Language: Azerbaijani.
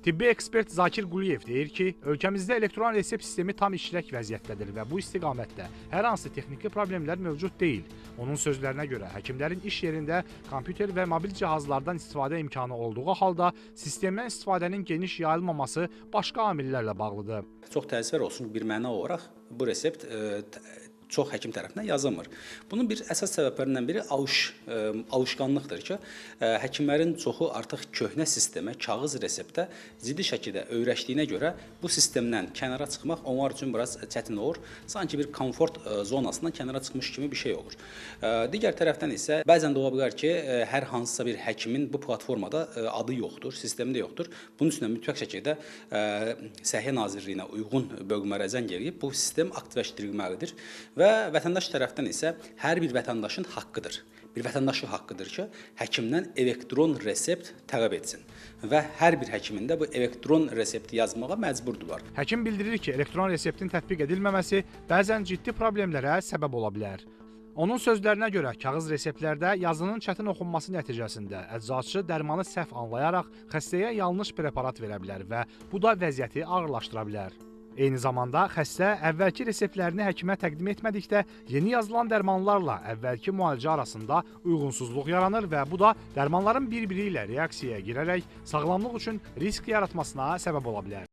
Tibbi ekspert Zakir Quliyev deyir ki, ölkəmizdə elektron resept sistemi tam işlək vəziyyətdədir və bu istiqamətdə hər hansı texniki problemlər mövcud deyil. Onun sözlərinə görə, həkimlərin iş yerində kompüter və mobil cihazlardan istifadə imkanı olduğu halda sistemdən istifadənin geniş yayılmaması başqa amillərlə bağlıdır. Çox təəssüflər olsun ki, birməna olaraq bu resept çox həkim tərəfindən yazılmır. Bunun bir əsas səbəblərindən biri alışqanlıqdır ki, həkimlərin çoxu artıq köhnə sistemə, kağız reseptə ciddi şəkildə öyrəşdiyinə görə bu sistemdən kənara çıxmaq onlar üçün biraz çətin olur. Sanki bir komfort zonasından kənara çıxmış kimi bir şey olur. Digər tərəfdən isə bəzən də ola bilər ki, hər hansısa bir həkimin bu platformada adı yoxdur, sistemdə yoxdur. Bunun üçün mütləq şəkildə Səhiyyə Nazirliyinə uyğun bölmələrə zəng eləyib bu sistem aktivləşdirilməlidir. Və vətəndaş tərəfdən isə hər bir vətəndaşın haqqıdır. Bir vətəndaşın haqqıdır ki, həkimdən elektron resept tələb etsin və hər bir həkimin də bu elektron resepti yazmağa məcburdular. Həkim bildirir ki, elektron reseptin tətbiq edilməməsi bəzən ciddi problemlərə səbəb ola bilər. Onun sözlərinə görə kağız reseptlərdə yazının çətin oxunması nəticəsində əczaçı dərmanı səhv anlayaraq xəstəyə yanlış preparat verə bilər və bu da vəziyyəti ağırlaşdıra bilər. Eyni zamanda xəstə əvvəlki reseptlərini həkimə təqdim etmədikdə yeni yazılan dərmanlarla əvvəlki müalicə arasında uyğunsuzluq yaranır və bu da dərmanların bir-biri ilə reaksiyaya girərək sağlamlıq üçün risk yaratmasına səbəb ola bilər.